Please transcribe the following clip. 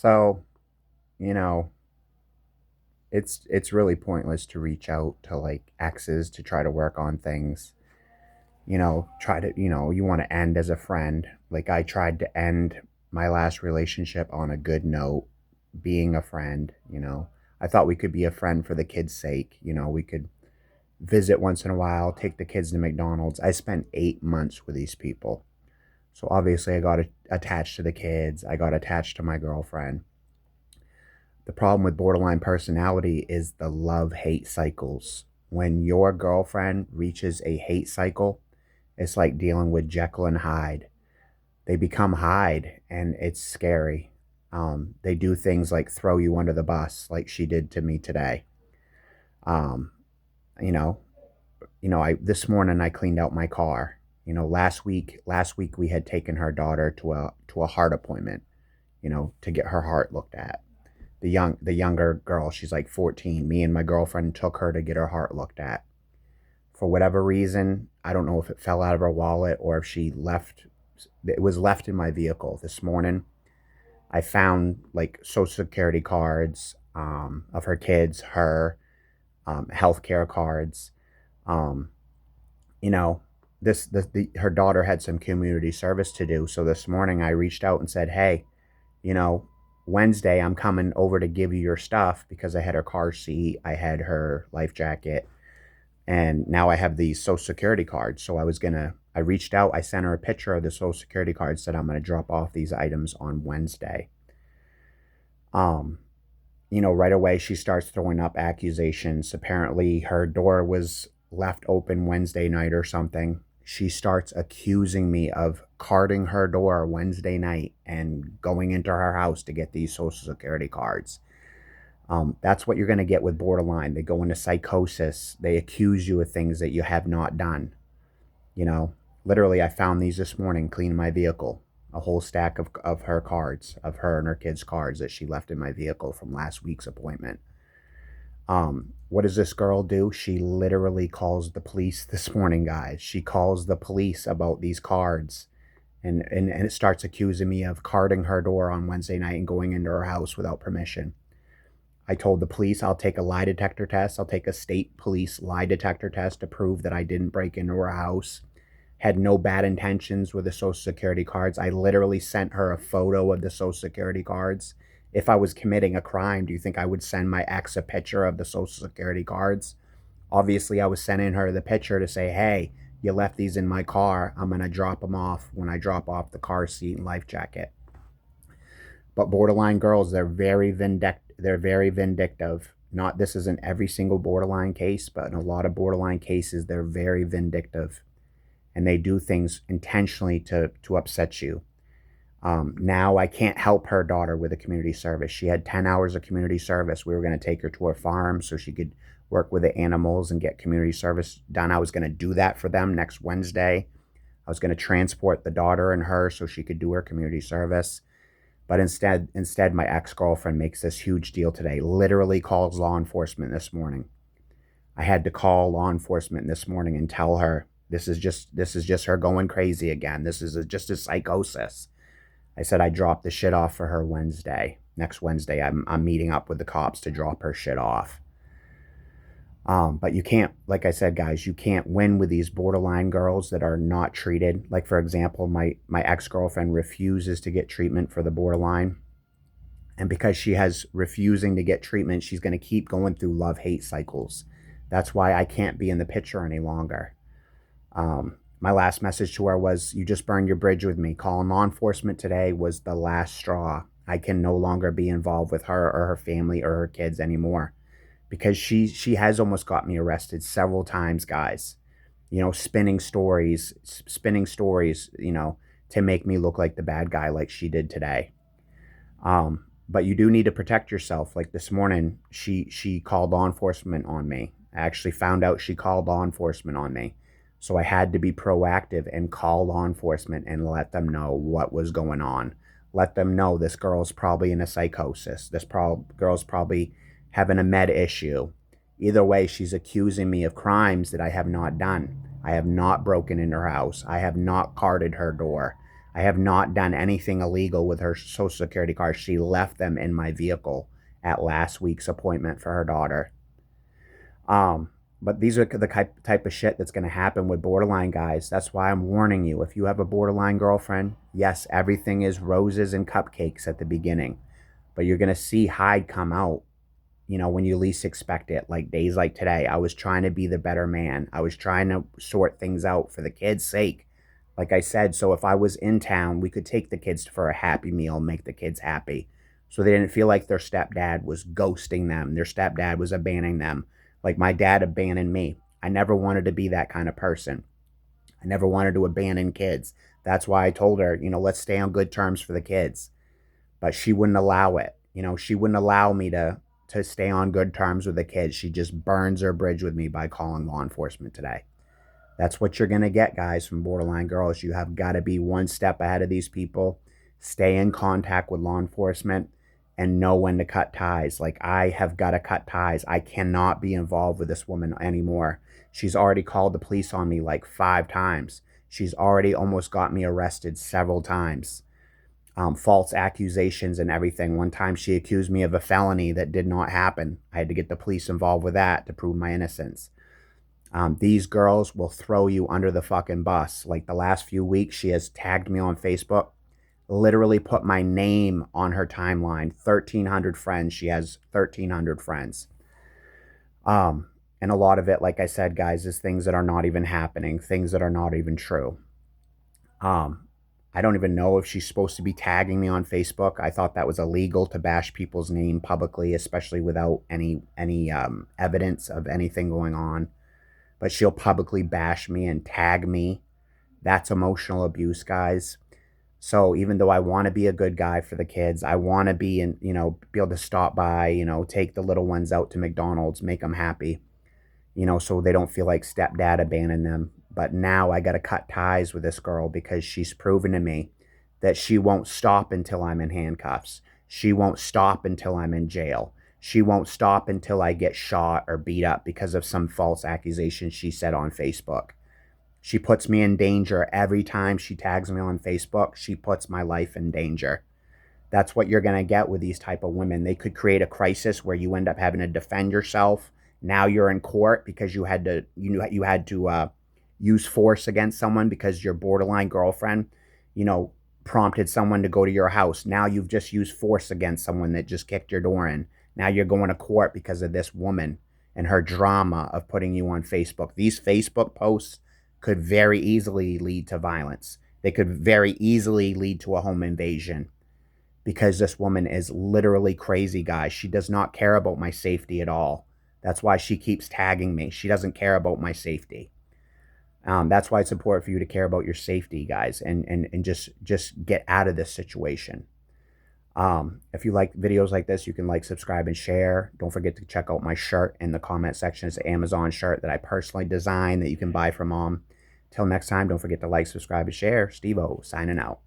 So, you know, it's really pointless to reach out to like exes to try to work on things. Try to, you want to end as a friend. Like I tried to end my last relationship on a good note, being a friend. I thought we could be a friend for the kids' sake. We could visit once in a while, take the kids to McDonald's. I spent 8 months with these people. So obviously I got attached to the kids. I got attached to my girlfriend. The problem with borderline personality is the love hate cycles. When your girlfriend reaches a hate cycle, it's like dealing with Jekyll and Hyde. They become Hyde, and it's scary. They do things like throw you under the bus, like she did to me today. Um, you know, I this morning I cleaned out my car. Last week we had taken her daughter to a heart appointment. To get her heart looked at. The younger girl, she's like 14. Me and my girlfriend took her to get her heart looked at. For whatever reason, I don't know if it fell out of her wallet or if she left. It was left in my vehicle this morning. I found like social security cards of her kids, her healthcare cards. Um, you know, her daughter had some community service to do. So this morning I reached out and said, "Hey, you know, Wednesday I'm coming over to give you your stuff because I had her car seat, I had her life jacket, and now I have these social security cards." So I reached out, I sent her a picture of the social security card, said I'm gonna drop off these items on Wednesday. Um, right away she starts throwing up accusations. Apparently her door was left open Wednesday night or something. She starts accusing me of carding her door Wednesday night and going into her house to get these social security cards. That's what you're going to get with borderline. They go into psychosis. They accuse you of things that you have not done. You know, Literally, I found these this morning cleaning my vehicle. A whole stack of her cards, of her and her kids' cards that she left in my vehicle from last week's appointment. What does this girl do? She literally calls the police this morning, guys. She calls the police about these cards and it starts accusing me of carding her door on Wednesday night and going into her house without permission. I told the police I'll take a lie detector test. I'll take a state police lie detector test to prove that I didn't break into her house. Had no bad intentions with the social security cards. I literally sent her a photo of the social security cards. If I was committing a crime, do you think I would send my ex a picture of the social security cards? Obviously, I was sending her the picture to say, "Hey, you left these in my car. I'm going to drop them off when I drop off the car seat and life jacket." But borderline girls, they're very vindictive. Not This isn't every single borderline case, but in a lot of borderline cases, they're very vindictive and they do things intentionally to upset you. Now I can't help her daughter with a community service. She had 10 hours of community service. We were going to take her to a farm so she could work with the animals and get community service done. I was going to do that for them next Wednesday. I was going to transport the daughter and her so she could do her community service. But instead, my ex-girlfriend makes this huge deal today. Literally calls law enforcement this morning. I had to call law enforcement this morning and tell her this is just her going crazy again. This is just a psychosis. I said I dropped the shit off for her Wednesday. Next Wednesday, I'm meeting up with the cops to drop her shit off. But you can't, like I said, guys, you can't win with these borderline girls that are not treated. Like, for example, my ex-girlfriend refuses to get treatment for the borderline. And because she has refusing to get treatment, she's going to keep going through love-hate cycles. That's why I can't be in the picture any longer. My last message to her was, "You just burned your bridge with me. Calling law enforcement today was the last straw. I can no longer be involved with her or her family or her kids anymore." Because she has almost got me arrested several times, guys. Spinning stories, to make me look like the bad guy like she did today. But you do need to protect yourself. Like this morning, she called law enforcement on me. I actually found out she called law enforcement on me. So I had to be proactive and call law enforcement and let them know what was going on. Let them know this girl's probably in a psychosis. Girl's probably having a med issue. Either way, she's accusing me of crimes that I have not done. I have not broken into her house. I have not carded her door. I have not done anything illegal with her social security card. She left them in my vehicle at last week's appointment for her daughter. Um, but these are the type of shit that's going to happen with borderline guys. That's why I'm warning you. If you have a borderline girlfriend, yes, everything is roses and cupcakes at the beginning, but you're going to see Hyde come out, when you least expect it. Like days like today, I was trying to be the better man. I was trying to sort things out for the kids' sake. Like I said, so if I was in town, we could take the kids for a happy meal, make the kids happy. So they didn't feel like their stepdad was ghosting them, their stepdad was abandoning them. Like my dad abandoned me. I never wanted to be that kind of person. I never wanted to abandon kids. That's why I told her, let's stay on good terms for the kids. But she wouldn't allow it. She wouldn't allow me to stay on good terms with the kids. She just burns her bridge with me by calling law enforcement today. That's what you're going to get, guys, from borderline girls. You have got to be one step ahead of these people, stay in contact with law enforcement, and know when to cut ties. Like, I have got to cut ties. I cannot be involved with this woman anymore. She's already called the police on me like 5 times. She's already almost got me arrested several times. False accusations and everything. One time she accused me of a felony that did not happen. I had to get the police involved with that to prove my innocence. These girls will throw you under the fucking bus. Like the last few weeks, she has tagged me on Facebook, literally put my name on her timeline. 1,300 friends. She has 1,300 friends. And a lot of it, like I said, guys, is things that are not even happening, things that are not even true. I don't even know if she's supposed to be tagging me on Facebook. I thought that was illegal to bash people's name publicly, especially without any evidence of anything going on. But she'll publicly bash me and tag me. That's emotional abuse, guys. So even though I want to be a good guy for the kids, I want to be be able to stop by, take the little ones out to McDonald's, make them happy, so they don't feel like stepdad abandoned them. But now I got to cut ties with this girl because she's proven to me that she won't stop until I'm in handcuffs. She won't stop until I'm in jail. She won't stop until I get shot or beat up because of some false accusation she said on Facebook. She puts me in danger every time she tags me on Facebook. She puts my life in danger. That's what you're going to get with these type of women. They could create a crisis where you end up having to defend yourself. Now you're in court because you had to use force against someone because your borderline girlfriend, prompted someone to go to your house. Now you've just used force against someone that just kicked your door in. Now you're going to court because of this woman and her drama of putting you on Facebook. These Facebook posts could very easily lead to violence. They could very easily lead to a home invasion because this woman is literally crazy, guys. She does not care about my safety at all. That's why she keeps tagging me. She doesn't care about my safety. That's why it's important for you to care about your safety, guys, and just get out of this situation. If you like videos like this, you can like, subscribe, and share. Don't forget to check out my shirt in the comment section. It's an Amazon shirt that I personally designed that you can buy from Mom. Till next time, don't forget to like, subscribe, and share. Steve-O, signing out.